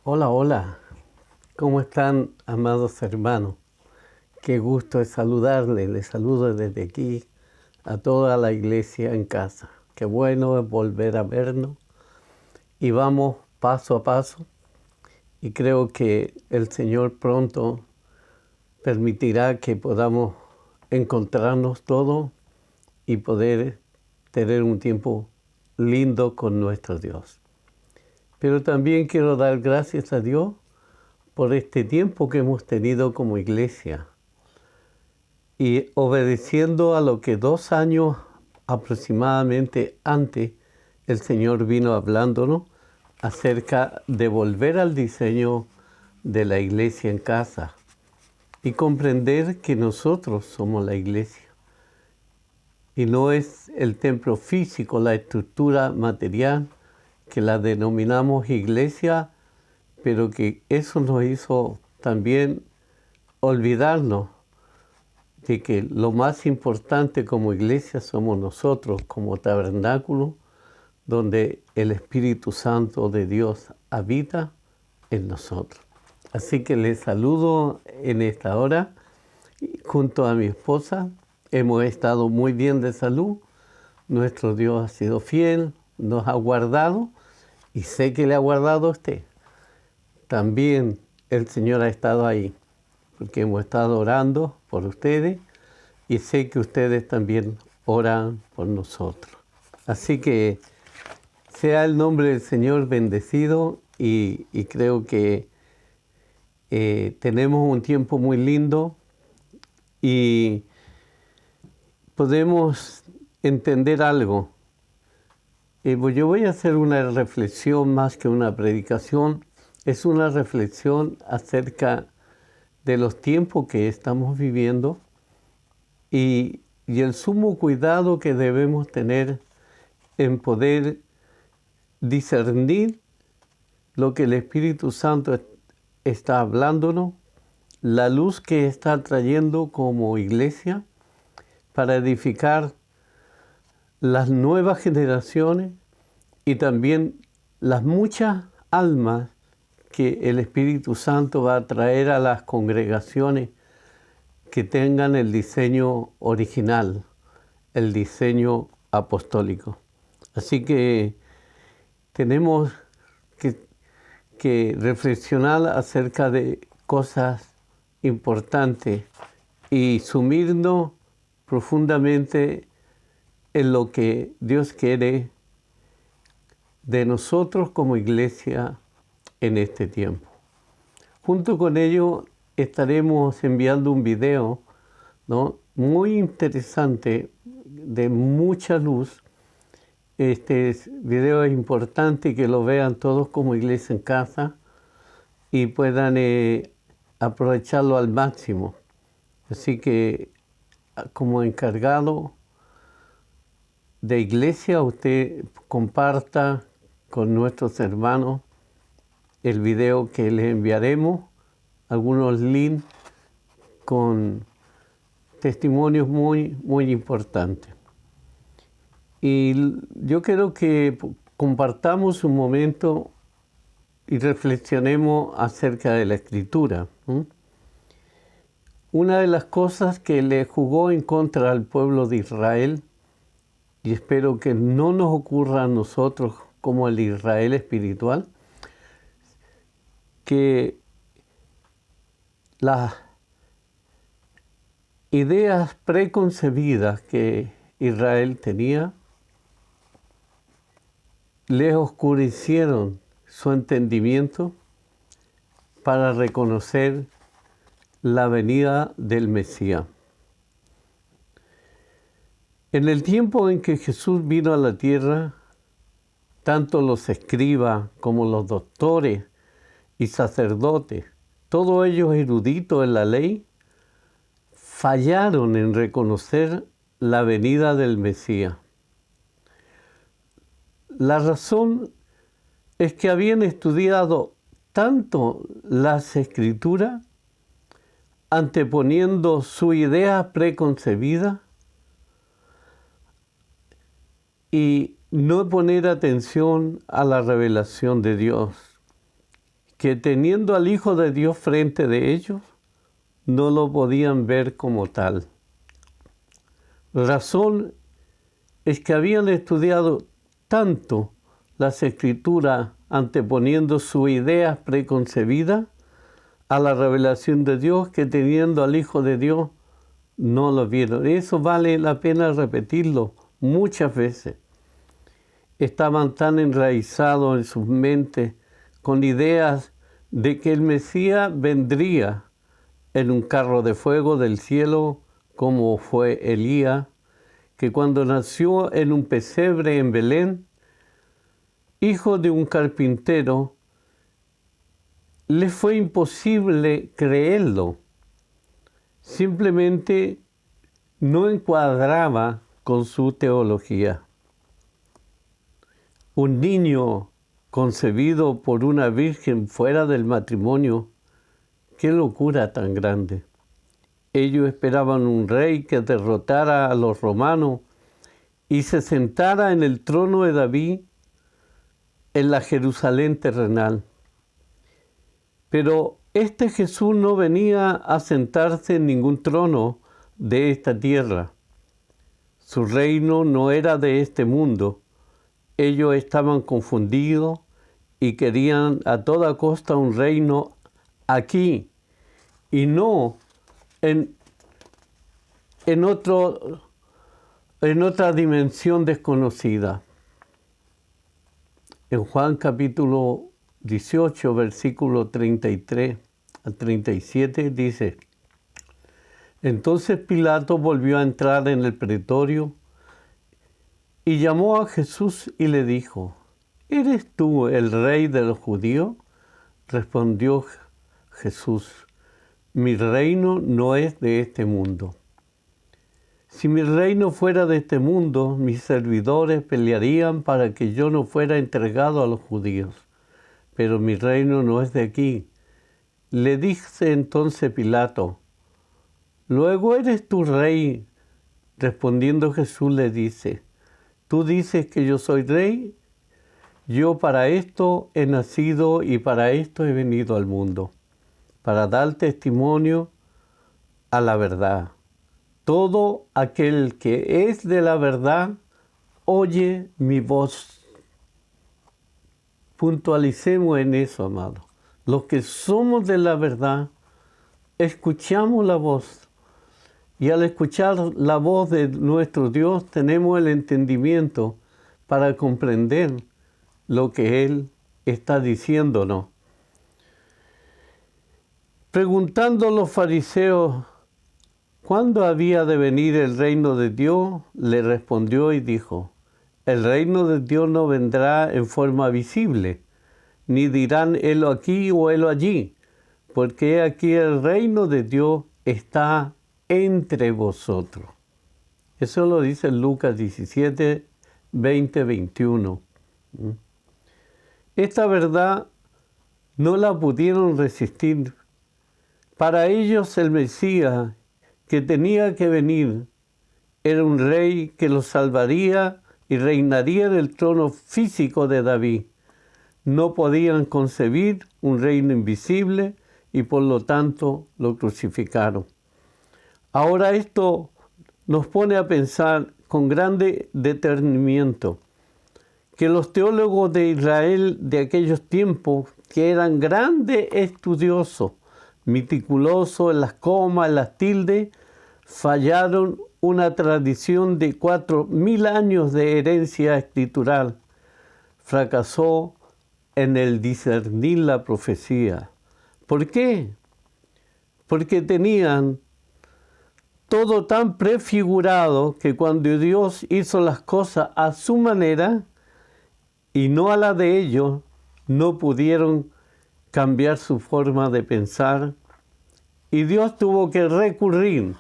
Hola, hola. ¿Cómo están, amados hermanos? Qué gusto es saludarles. Les saludo desde aquí a toda la iglesia en casa. Qué bueno es volver a vernos y vamos paso a paso. Y creo que el Señor pronto permitirá que podamos encontrarnos todos y poder tener un tiempo lindo con nuestro Dios. Pero también quiero dar gracias a Dios por este tiempo que hemos tenido como iglesia y obedeciendo a lo que 2 años aproximadamente antes el Señor vino hablándonos acerca de volver al diseño de la iglesia en casa y comprender que nosotros somos la iglesia y no es el templo físico, la estructura material que la denominamos iglesia, pero que eso nos hizo también olvidarnos de que lo más importante como iglesia somos nosotros, como tabernáculo, donde el Espíritu Santo de Dios habita en nosotros. Así que les saludo en esta hora junto a mi esposa. Hemos estado muy bien de salud. Nuestro Dios ha sido fiel, nos ha guardado y sé que le ha guardado a usted. También el Señor ha estado ahí, porque hemos estado orando por ustedes y sé que ustedes también oran por nosotros. Así que sea el nombre del Señor bendecido y creo que tenemos un tiempo muy lindo y podemos entender algo. Pues yo voy a hacer una reflexión más que una predicación. Es una reflexión acerca de los tiempos que estamos viviendo y el sumo cuidado que debemos tener en poder discernir lo que el Espíritu Santo está hablándonos, la luz que está trayendo como iglesia para edificar las nuevas generaciones y también las muchas almas que el Espíritu Santo va a traer a las congregaciones que tengan el diseño original, el diseño apostólico. Así que tenemos que reflexionar acerca de cosas importantes y sumirnos profundamente en lo que Dios quiere de nosotros como iglesia en este tiempo. Junto con ello estaremos enviando un video, ¿no?, muy interesante, de mucha luz. Este video es importante que lo vean todos como iglesia en casa y puedan aprovecharlo al máximo. Así que como encargado de iglesia, usted comparta con nuestros hermanos el video que les enviaremos, algunos links con testimonios muy, muy importantes. Y yo quiero que compartamos un momento y reflexionemos acerca de la Escritura. Una de las cosas que le jugó en contra al pueblo de Israel, y espero que no nos ocurra a nosotros como el Israel espiritual, que las ideas preconcebidas que Israel tenía les oscurecieron su entendimiento para reconocer la venida del Mesías. En el tiempo en que Jesús vino a la tierra, tanto los escribas como los doctores y sacerdotes, todos ellos eruditos en la ley, fallaron en reconocer la venida del Mesías. La razón es que habían estudiado tanto las Escrituras, anteponiendo su idea preconcebida y no poner atención a la revelación de Dios, que teniendo al Hijo de Dios frente de ellos, no lo podían ver como tal. Razón es que habían estudiado tanto las Escrituras anteponiendo sus ideas preconcebidas a la revelación de Dios, que teniendo al Hijo de Dios no lo vieron. Eso vale la pena repetirlo muchas veces. Estaban tan enraizados en sus mentes con ideas de que el Mesías vendría en un carro de fuego del cielo, como fue Elías, que cuando nació en un pesebre en Belén, hijo de un carpintero, les fue imposible creerlo. Simplemente no encuadraba con su teología. Un niño concebido por una virgen fuera del matrimonio, qué locura tan grande. Ellos esperaban un rey que derrotara a los romanos y se sentara en el trono de David en la Jerusalén terrenal. Pero este Jesús no venía a sentarse en ningún trono de esta tierra. Su reino no era de este mundo. Ellos estaban confundidos y querían a toda costa un reino aquí y no en otra dimensión desconocida. En Juan capítulo 18, versículo 33 al 37 dice: Entonces Pilato volvió a entrar en el pretorio y llamó a Jesús y le dijo: ¿Eres tú el rey de los judíos? Respondió Jesús: Mi reino no es de este mundo. Si mi reino fuera de este mundo, mis servidores pelearían para que yo no fuera entregado a los judíos. Pero mi reino no es de aquí. Le dice entonces Pilato: ¿Luego eres tú rey? Respondiendo Jesús le dice: ¿Tú dices que yo soy rey? Yo para esto he nacido y para esto he venido al mundo, para dar testimonio a la verdad. Todo aquel que es de la verdad oye mi voz. Puntualicemos en eso, amados. Los que somos de la verdad, escuchamos la voz. Y al escuchar la voz de nuestro Dios, tenemos el entendimiento para comprender lo que Él está diciéndonos. Preguntando a los fariseos ¿cuándo había de venir el reino de Dios?, le respondió y dijo: El reino de Dios no vendrá en forma visible, ni dirán helo aquí o helo allí, porque aquí el reino de Dios está entre vosotros. Eso lo dice Lucas 17, 20, 21. Esta verdad no la pudieron resistir. Para ellos el Mesías que tenía que venir era un rey que los salvaría y reinaría en el trono físico de David. No podían concebir un reino invisible y por lo tanto lo crucificaron. Ahora esto nos pone a pensar con grande detenimiento que los teólogos de Israel de aquellos tiempos, que eran grandes estudiosos, meticulosos en las comas, en las tildes, fallaron una tradición de 4000 años de herencia escritural. Fracasó en el discernir la profecía. ¿Por qué? Porque tenían todo tan prefigurado que cuando Dios hizo las cosas a su manera y no a la de ellos, no pudieron cambiar su forma de pensar y Dios tuvo que recurrir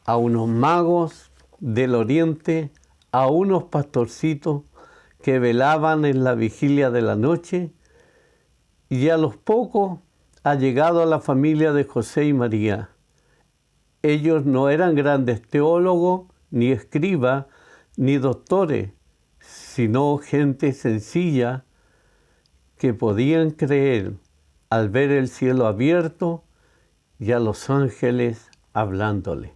a unos magos del oriente, a unos pastorcitos que velaban en la vigilia de la noche, y a los pocos ha llegado a la familia de José y María. Ellos no eran grandes teólogos, ni escribas, ni doctores, sino gente sencilla que podían creer al ver el cielo abierto y a los ángeles hablándole.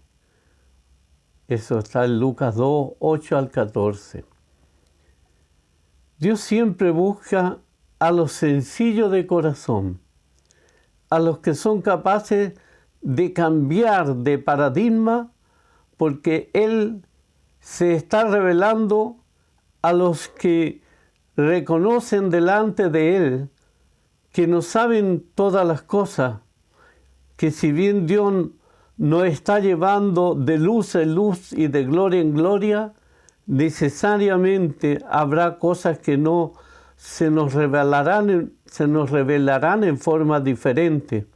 Eso está en Lucas 2, 8 al 14. Dios siempre busca a los sencillos de corazón, a los que son capaces de cambiar de paradigma, porque Él se está revelando a los que reconocen delante de Él que no saben todas las cosas, que si bien Dios nos está llevando de luz en luz y de gloria en gloria, necesariamente habrá cosas que no se nos revelarán en forma diferente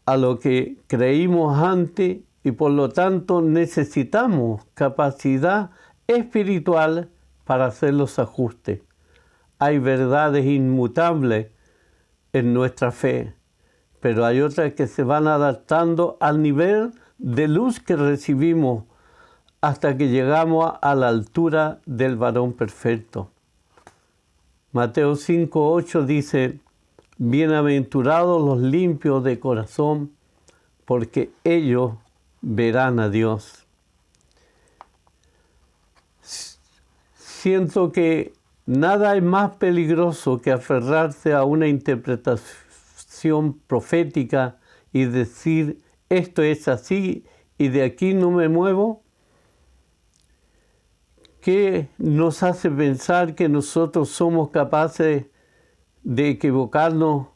a lo que creímos antes, y por lo tanto necesitamos capacidad espiritual para hacer los ajustes. Hay verdades inmutables en nuestra fe, pero hay otras que se van adaptando al nivel de luz que recibimos hasta que llegamos a la altura del varón perfecto. Mateo 5:8 dice: bienaventurados los limpios de corazón, porque ellos verán a Dios. Siento que nada es más peligroso que aferrarse a una interpretación profética y decir, esto es así y de aquí no me muevo, que nos hace pensar que nosotros somos capaces de equivocarnos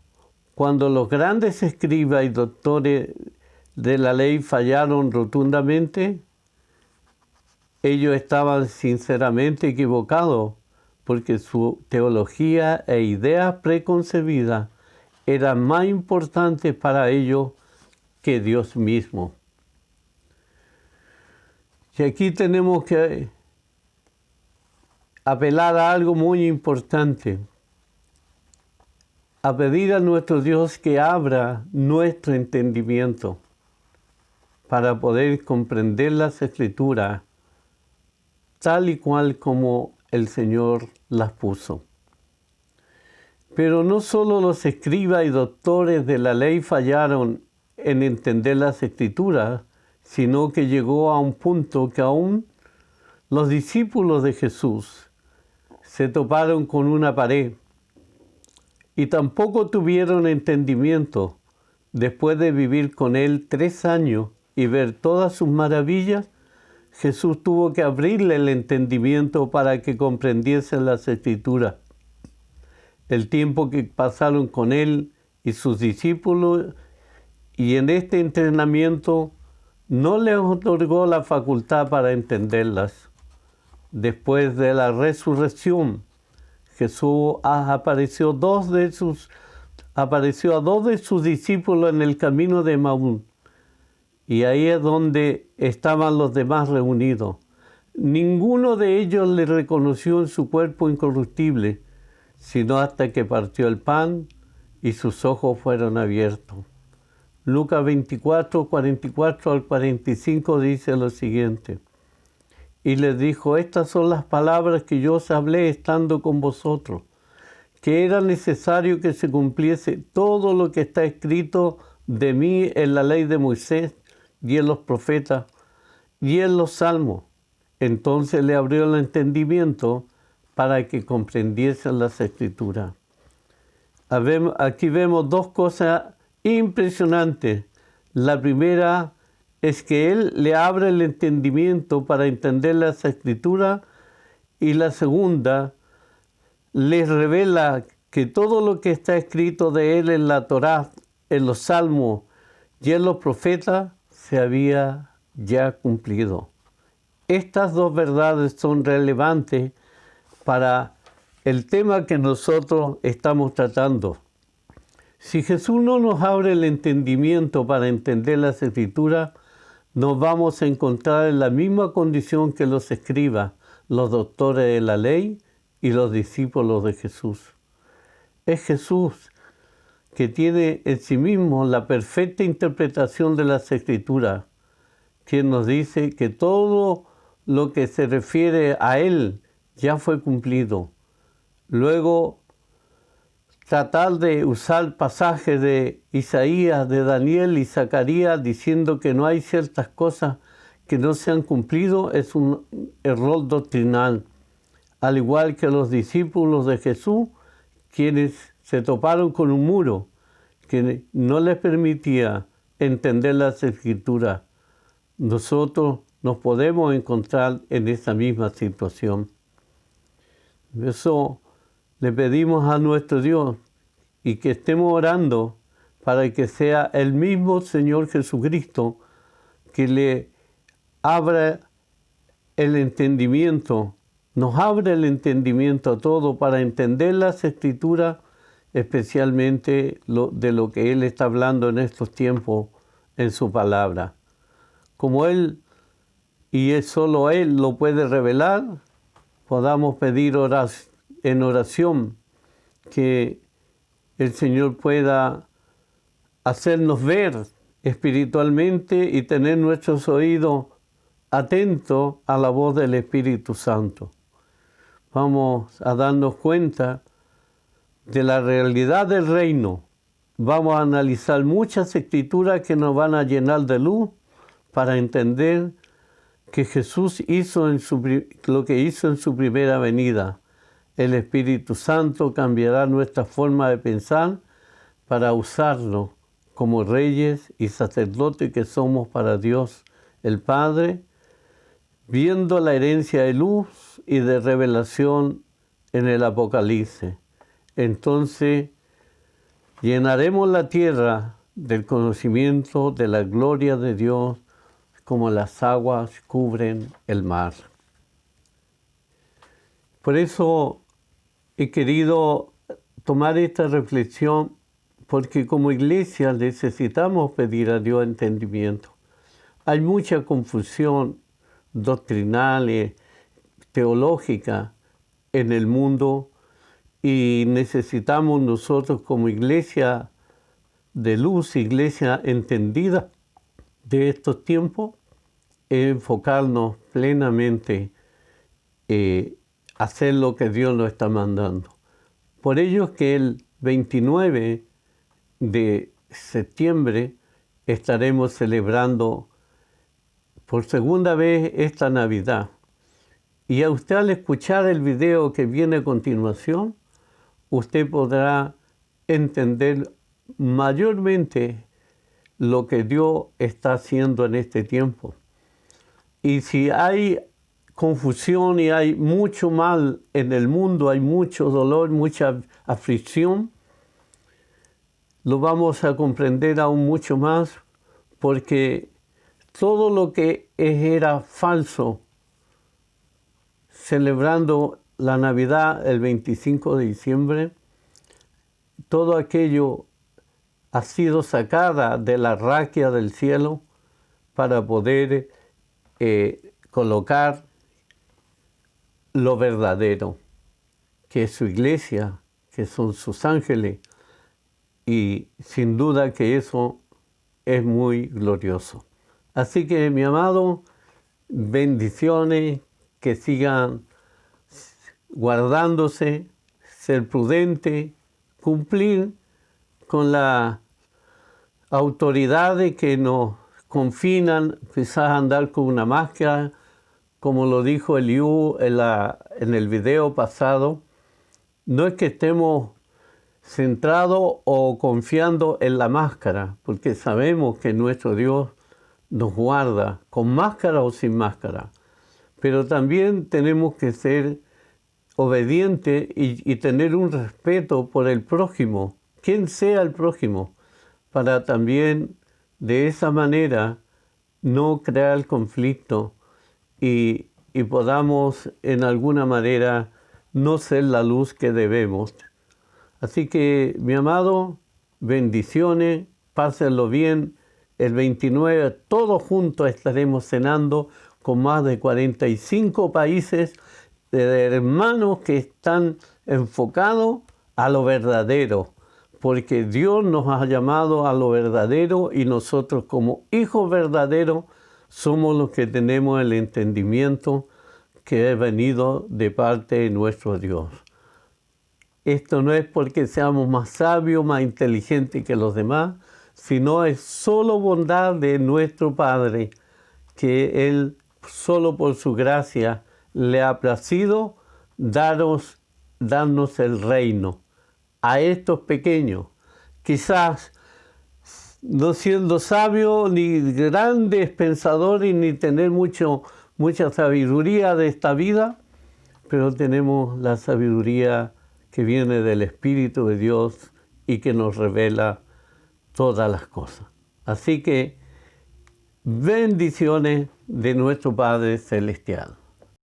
cuando los grandes escribas y doctores de la ley fallaron rotundamente. Ellos estaban sinceramente equivocados, porque su teología e ideas preconcebidas eran más importantes para ellos que Dios mismo. Y aquí tenemos que apelar a algo muy importante, a pedir a nuestro Dios que abra nuestro entendimiento para poder comprender las Escrituras tal y cual como el Señor las puso. Pero no solo los escribas y doctores de la ley fallaron en entender las Escrituras, sino que llegó a un punto que aún los discípulos de Jesús se toparon con una pared y tampoco tuvieron entendimiento. Después de vivir con Él 3 años y ver todas sus maravillas, Jesús tuvo que abrirle el entendimiento para que comprendiesen las Escrituras. El tiempo que pasaron con Él y sus discípulos, y en este entrenamiento no les otorgó la facultad para entenderlas. Después de la resurrección, Jesús apareció a 2 de sus discípulos en el camino de Emaús. Y ahí es donde estaban los demás reunidos. Ninguno de ellos le reconoció en su cuerpo incorruptible, sino hasta que partió el pan y sus ojos fueron abiertos. Lucas 24, 44 al 45 dice lo siguiente: y les dijo, estas son las palabras que yo os hablé estando con vosotros, que era necesario que se cumpliese todo lo que está escrito de mí en la ley de Moisés y en los profetas y en los salmos. Entonces le abrió el entendimiento para que comprendiesen las Escrituras. Aquí vemos 2 cosas impresionantes. La primera es que Él le abre el entendimiento para entender las Escrituras, y la segunda, les revela que todo lo que está escrito de Él en la Torá, en los salmos y en los profetas, se había ya cumplido. Estas 2 verdades son relevantes para el tema que nosotros estamos tratando. Si Jesús no nos abre el entendimiento para entender las Escrituras, nos vamos a encontrar en la misma condición que los escribas, los doctores de la ley y los discípulos de Jesús. Es Jesús que tiene en sí mismo la perfecta interpretación de las Escrituras, quien nos dice que todo lo que se refiere a Él ya fue cumplido. Luego, tratar de usar pasajes de Isaías, de Daniel y Zacarías diciendo que no hay ciertas cosas que no se han cumplido es un error doctrinal. Al igual que los discípulos de Jesús, quienes se toparon con un muro que no les permitía entender las Escrituras, nosotros nos podemos encontrar en esa misma situación. Por eso le pedimos a nuestro Dios y que estemos orando para que sea el mismo Señor Jesucristo que le abra el entendimiento, nos abre el entendimiento a todo para entender las Escrituras, especialmente de lo que Él está hablando en estos tiempos en su palabra. Como Él, y es solo Él lo puede revelar, podamos pedir en oración que el Señor pueda hacernos ver espiritualmente y tener nuestros oídos atentos a la voz del Espíritu Santo. Vamos a darnos cuenta de la realidad del reino. Vamos a analizar muchas escrituras que nos van a llenar de luz para entender que Jesús hizo lo que hizo en su primera venida. El Espíritu Santo cambiará nuestra forma de pensar para usarlo como reyes y sacerdotes que somos para Dios el Padre, viendo la herencia de luz y de revelación en el Apocalipsis. Entonces llenaremos la tierra del conocimiento de la gloria de Dios como las aguas cubren el mar. Por eso he querido tomar esta reflexión, porque como iglesia necesitamos pedir a Dios entendimiento. Hay mucha confusión doctrinal, teológica en el mundo y necesitamos nosotros como iglesia de luz, iglesia entendida de estos tiempos, enfocarnos plenamente hacer lo que Dios nos está mandando. Por ello es que el 29 de septiembre estaremos celebrando por segunda vez esta Navidad. Y a usted al escuchar el video que viene a continuación, usted podrá entender mayormente lo que Dios está haciendo en este tiempo. Y si hay confusión y hay mucho mal en el mundo, hay mucho dolor, mucha aflicción, lo vamos a comprender aún mucho más, porque todo lo que era falso, celebrando la Navidad el 25 de diciembre, todo aquello ha sido sacada de la raquia del cielo para poder colocar lo verdadero, que es su iglesia, que son sus ángeles, y sin duda que eso es muy glorioso. Así que, mi amado, bendiciones, que sigan guardándose, ser prudente, cumplir con las autoridades que nos confinan, quizás andar con una máscara, como lo dijo Eliú en el video pasado. No es que estemos centrados o confiando en la máscara, porque sabemos que nuestro Dios nos guarda, con máscara o sin máscara. Pero también tenemos que ser obedientes y tener un respeto por el prójimo, quien sea el prójimo, para también de esa manera no crear conflicto y podamos en alguna manera no ser la luz que debemos. Así que, mi amado, bendiciones, pásenlo bien. El 29 todos juntos estaremos cenando con más de 45 países de hermanos que están enfocados a lo verdadero, porque Dios nos ha llamado a lo verdadero y nosotros como hijos verdaderos somos los que tenemos el entendimiento que ha venido de parte de nuestro Dios. Esto no es porque seamos más sabios, más inteligentes que los demás, sino es solo bondad de nuestro Padre, que Él, solo por su gracia, le ha placido darnos el reino a estos pequeños. Quizás no siendo sabios, ni grandes pensadores, ni tener mucha sabiduría de esta vida, pero tenemos la sabiduría que viene del Espíritu de Dios y que nos revela todas las cosas. Así que bendiciones de nuestro Padre Celestial.